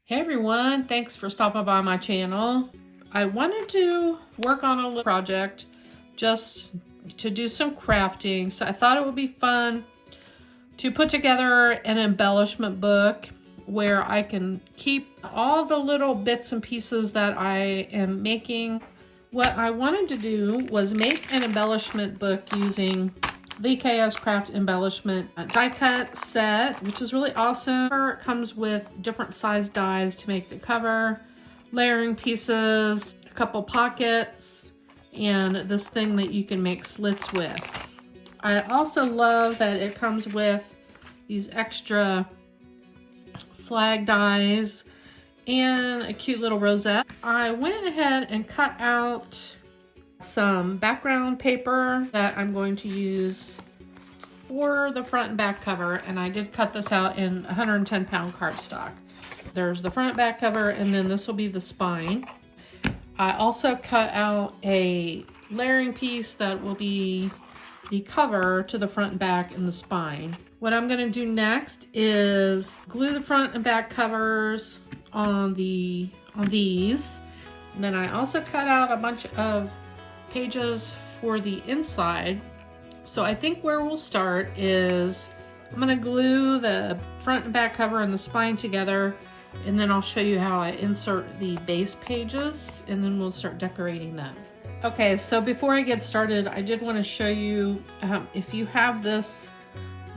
Hey everyone, thanks for stopping by my channel. I wanted to work on a little project just to do some crafting, so I thought it would be fun to put together an embellishment book where I can keep all the little bits and pieces that I am making. What I wanted to do was make an embellishment book using the KSCraft Embellishment Die Cut Set, which is really awesome. It comes with different size dies to make the cover, layering pieces, a couple pockets, and this thing that you can make slits with. I also love that it comes with these extra flag dies and a cute little rosette. I went ahead and cut out some background paper that I'm going to use for the front and back cover, and I did cut this out in 110-pound cardstock. There's the front back cover, and then this will be the spine. I also cut out a layering piece that will be the cover to the front and back and the spine. What I'm going to do next is glue the front and back covers on these. And then I also cut out a bunch of pages for the inside. So I think where we'll start is I'm going to glue the front and back cover and the spine together, and then I'll show you how I insert the base pages, and then we'll start decorating them. Okay, so before I get started, I did want to show you if you have the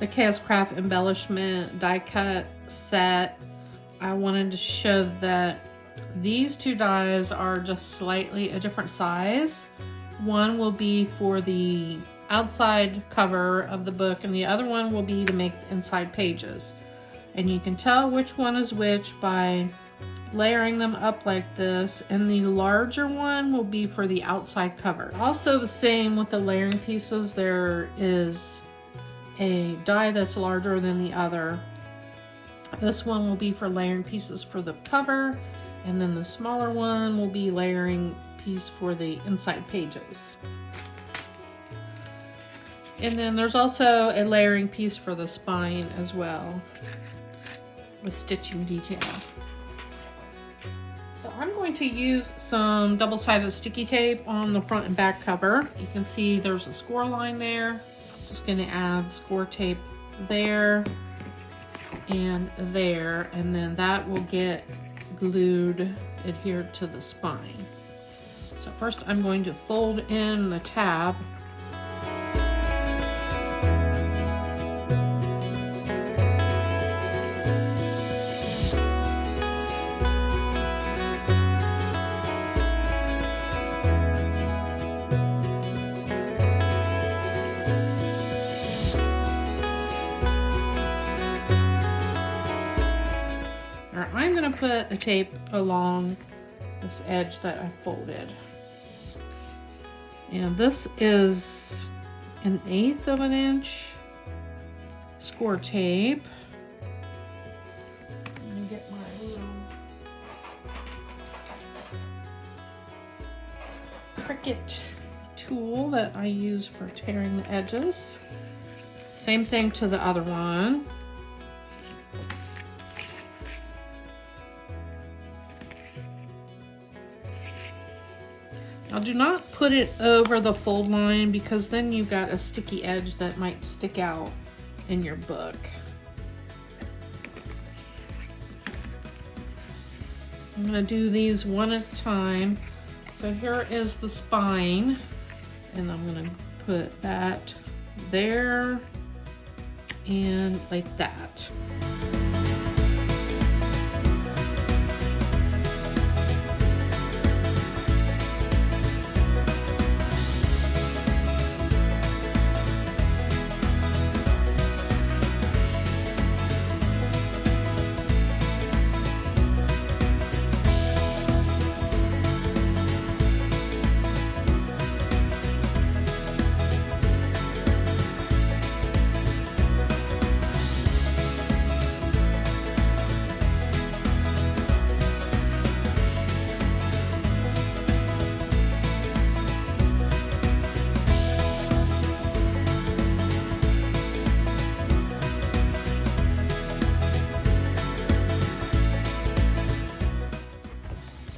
KSCraft Embellishment Die Cut Set, I wanted to show that these two dies are just slightly a different size. One will be for the outside cover of the book, and the other one will be to make the inside pages. And you can tell which one is which by layering them up like this, and the larger one will be for the outside cover. Also the same with the layering pieces, there is a die that's larger than the other. This one will be for layering pieces for the cover, and then the smaller one will be layering piece for the inside pages. And then there's also a layering piece for the spine as well, with stitching detail. So I'm going to use some double-sided sticky tape on the front and back cover. You can see there's a score line there. I'm just going to add score tape there and there, and then that will get glued, adhered to the spine. So first I'm going to fold in the tab. Now I'm going to put the tape along this edge that I folded. And this is 1/8 of an inch score tape. Let me get my little Cricut tool that I use for tearing the edges. Same thing to the other one. Now do not put it over the fold line, because then you've got a sticky edge that might stick out in your book. I'm going to do these one at a time. So here is the spine, and I'm going to put that there and like that.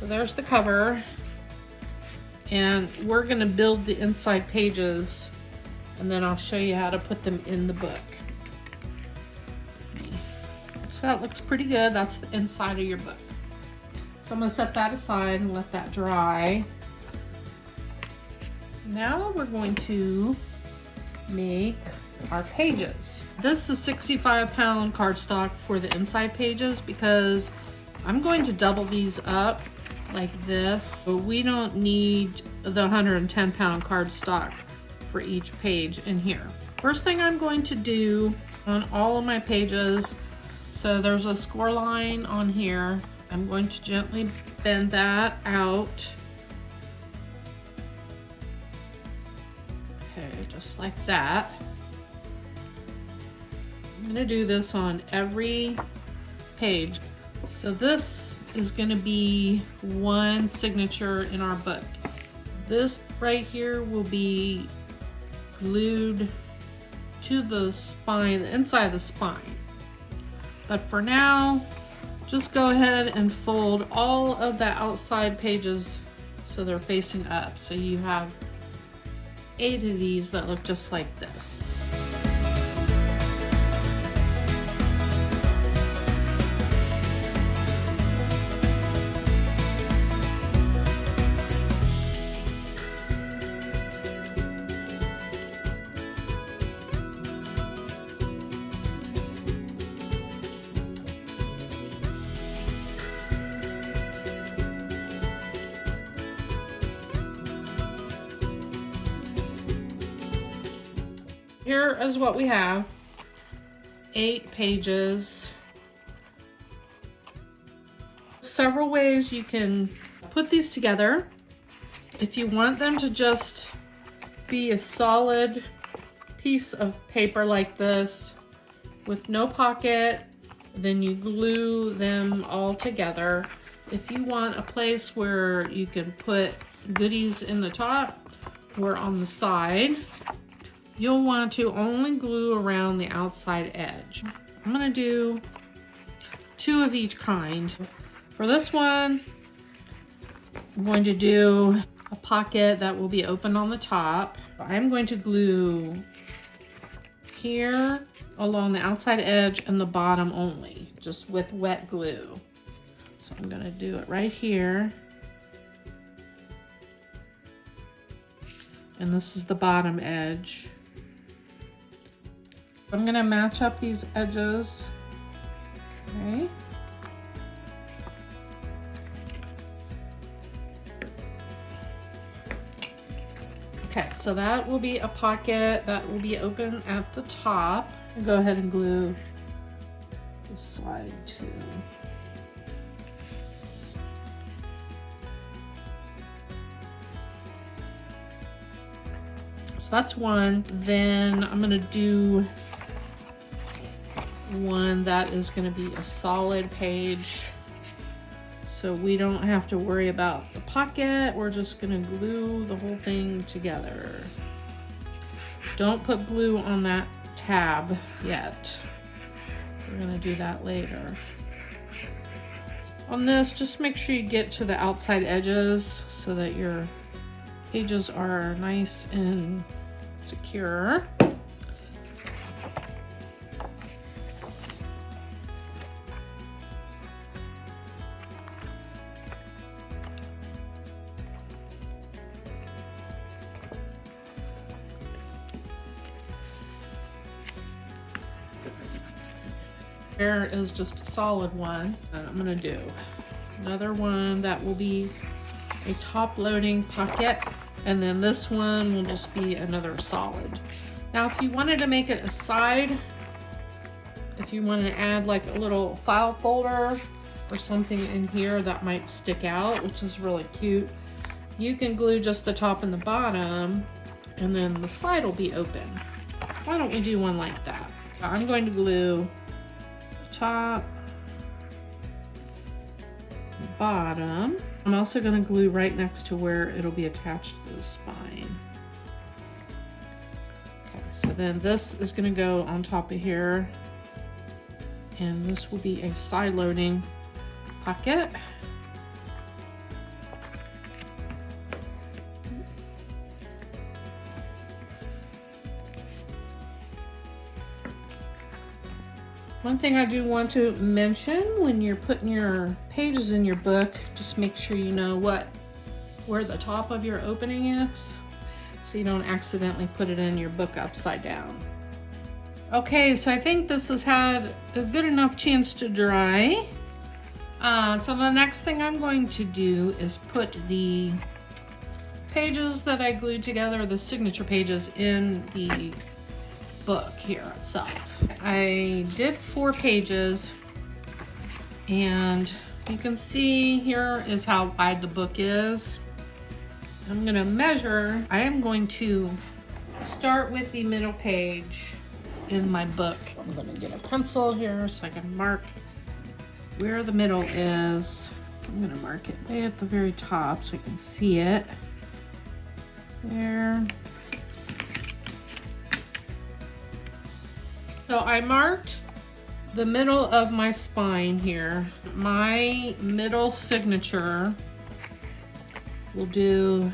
there's the cover, and we're gonna build the inside pages, and then I'll show you how to put them in the book. So that looks pretty good. That's the inside of your book. So I'm gonna set that aside and let that dry. Now we're going to make our pages. This is 65-pound cardstock for the inside pages because I'm going to double these up like this. So we don't need the 110-pound cardstock for each page in here. First thing I'm going to do on all of my pages, so there's a score line on here. I'm going to gently bend that out. Okay, just like that. I'm gonna do this on every page. So this is gonna be one signature in our book. This right here will be glued to the spine, the inside of the spine. But for now, just go ahead and fold all of the outside pages so they're facing up. So you have 8 of these that look just like this. Here is what we have. 8 pages. Several ways you can put these together. If you want them to just be a solid piece of paper like this with no pocket, then you glue them all together. If you want a place where you can put goodies in the top or on the side, you'll want to only glue around the outside edge. I'm gonna do 2 of each kind. For this one, I'm going to do a pocket that will be open on the top. I'm going to glue here along the outside edge and the bottom only, just with wet glue. So I'm gonna do it right here. And this is the bottom edge. I'm gonna match up these edges, okay? Okay, so that will be a pocket that will be open at the top. I'll go ahead and glue this side too. So that's one. Then I'm gonna do one that is going to be a solid page, so we don't have to worry about the pocket. We're just going to glue the whole thing together. Don't put glue on that tab yet. We're going to do that later. On this, just make sure you get to the outside edges so that your pages are nice and secure. Here is just a solid one, and I'm gonna do another one that will be a top loading pocket, and then this one will just be another solid. Now if you wanted to make it a side, if you want to add like a little file folder or something in here that might stick out, which is really cute, you can glue just the top and the bottom, and then the side will be open. Why don't we do one like that? I'm going to glue top, bottom. I'm also going to glue right next to where it'll be attached to the spine. Okay, so then this is going to go on top of here, and this will be a side loading pocket. One thing I do want to mention when you're putting your pages in your book, just make sure you know where the top of your opening is, so you don't accidentally put it in your book upside down. Okay, so I think this has had a good enough chance to dry. So the next thing I'm going to do is put the pages that I glued together, the signature pages, in the book here itself. I did 4 pages, and you can see here is how wide the book is. I'm gonna measure. I am going to start with the middle page in my book. I'm gonna get a pencil here so I can mark where the middle is. I'm gonna mark it way at the very top so I can see it. There. So I marked the middle of my spine here. My middle signature will do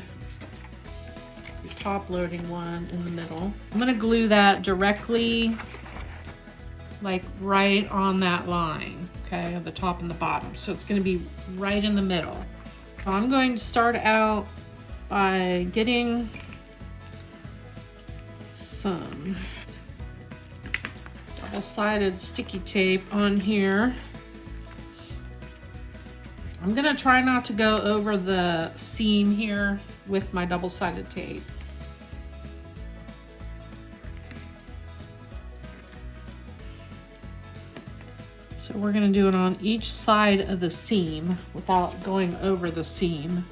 the top loading one in the middle. I'm gonna glue that directly, like right on that line, okay, of the top and the bottom. So it's gonna be right in the middle. So I'm going to start out by getting some double-sided sticky tape on here. I'm gonna try not to go over the seam here with my double-sided tape. So we're gonna do it on each side of the seam without going over the seam.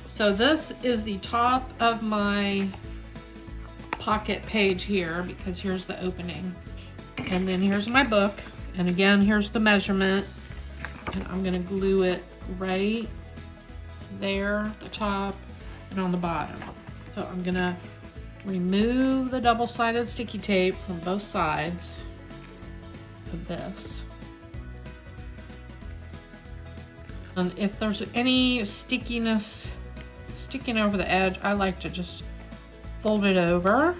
So this is the top of my pocket page here, because here's the opening. And then here's my book. And again, here's the measurement. And I'm gonna glue it right there, the top, and on the bottom. So I'm gonna remove the double-sided sticky tape from both sides of this. And if there's any stickiness sticking over the edge, I like to just fold it over.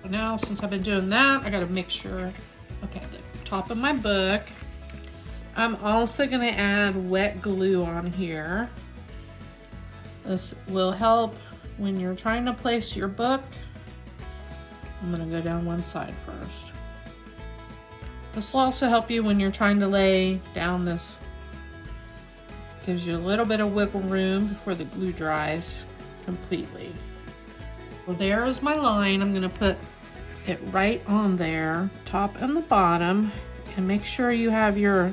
Now, since I've been doing that, I gotta make sure, okay, the top of my book. I'm also gonna add wet glue on here. This will help when you're trying to place your book. I'm gonna go down one side first. This will also help you when you're trying to lay down this. Gives you a little bit of wiggle room before the glue dries completely. Well, there is my line. I'm gonna put it right on there, top and the bottom, and make sure you have your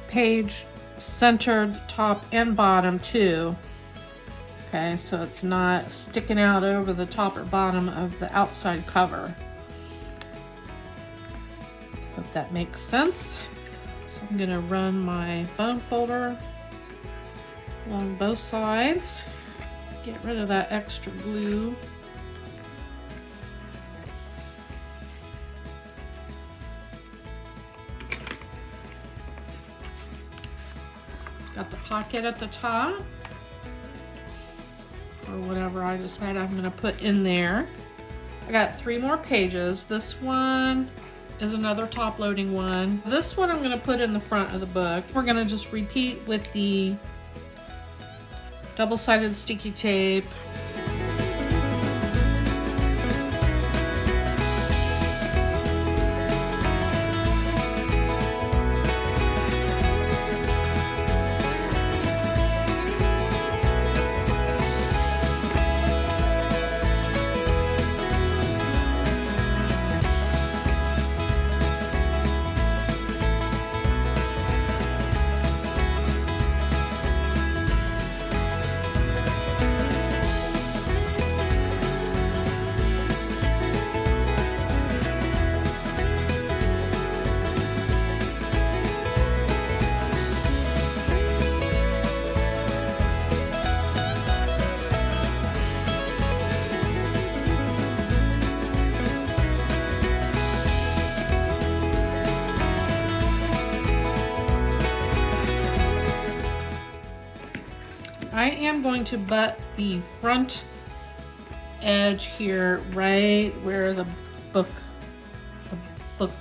page centered top and bottom too. Okay, so it's not sticking out over the top or bottom of the outside cover. Hope that makes sense. So I'm gonna run my bone folder along both sides. Get rid of that extra glue. It's got the pocket at the top, or whatever I decide I'm gonna put in there. I got 3 more pages. This one is another top loading one. This one I'm gonna put in the front of the book. We're gonna just repeat with the double-sided sticky tape. I am going to butt the front edge here right where the book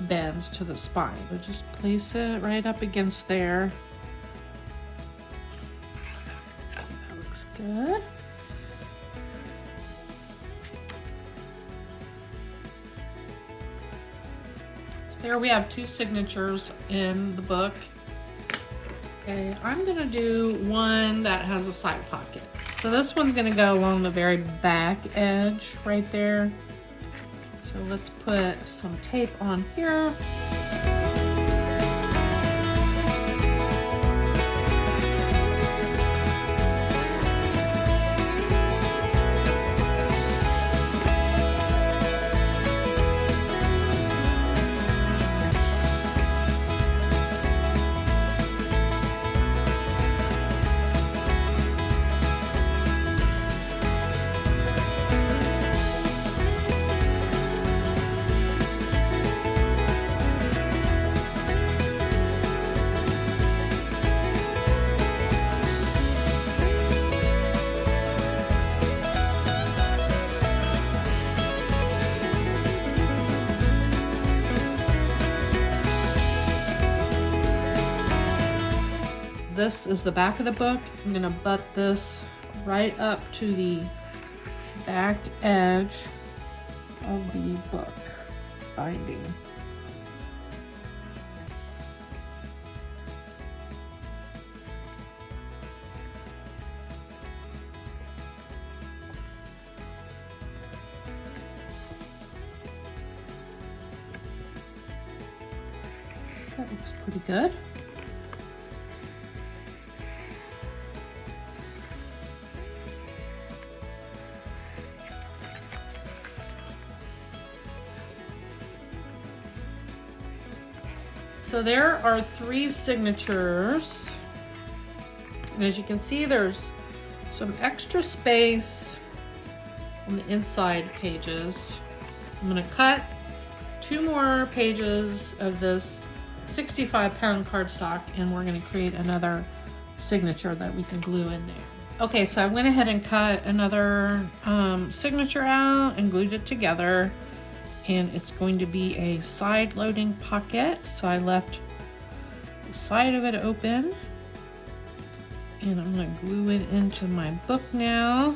bends to the spine. So just place it right up against there. That looks good. So there we have 2 signatures in the book. Okay, I'm gonna do one that has a side pocket. So this one's gonna go along the very back edge right there. So let's put some tape on here. This is the back of the book. I'm gonna butt this right up to the back edge of the book binding. That looks pretty good. So there are 3 signatures, and as you can see, there's some extra space on the inside pages. I'm going to cut 2 more pages of this 65-pound cardstock, and we're going to create another signature that we can glue in there. Okay, so I went ahead and cut another signature out and glued it together. And it's going to be a side loading pocket. So I left the side of it open. And I'm going to glue it into my book now.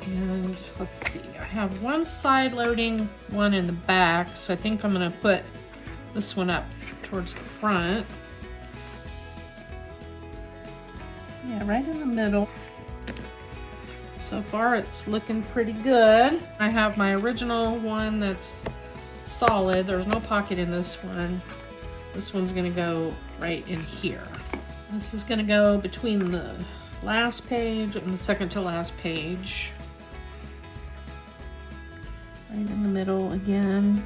And let's see, I have one side loading, one in the back. So I think I'm going to put this one up towards the front. Yeah, right in the middle. So far it's looking pretty good. I have my original one that's solid. There's no pocket in this one. This one's gonna go right in here. This is gonna go between the last page and the second to last page. Right in the middle again.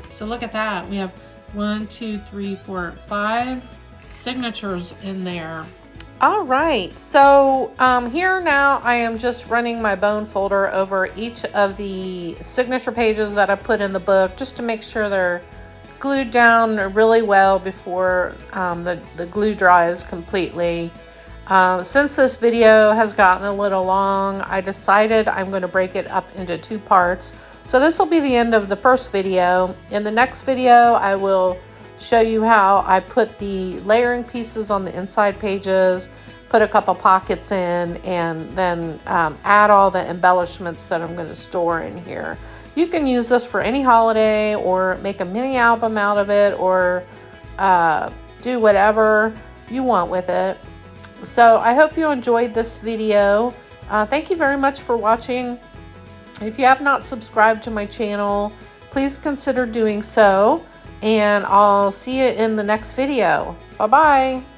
So look at that. We have 1, 2, 3, 4, 5 signatures in there. All right, so here now I am just running my bone folder over each of the signature pages that I put in the book just to make sure they're glued down really well before the glue dries completely. Since this video has gotten a little long, I decided I'm going to break it up into 2 parts. So this will be the end of the first video. In the next video, I will show you how I put the layering pieces on the inside pages, put a couple pockets in, and then add all the embellishments that I'm going to store in here. You can use this for any holiday or make a mini album out of it, or do whatever you want with it. So I hope you enjoyed this video. Thank you very much for watching. If you have not subscribed to my channel, please consider doing so, and I'll see you in the next video. Bye-bye.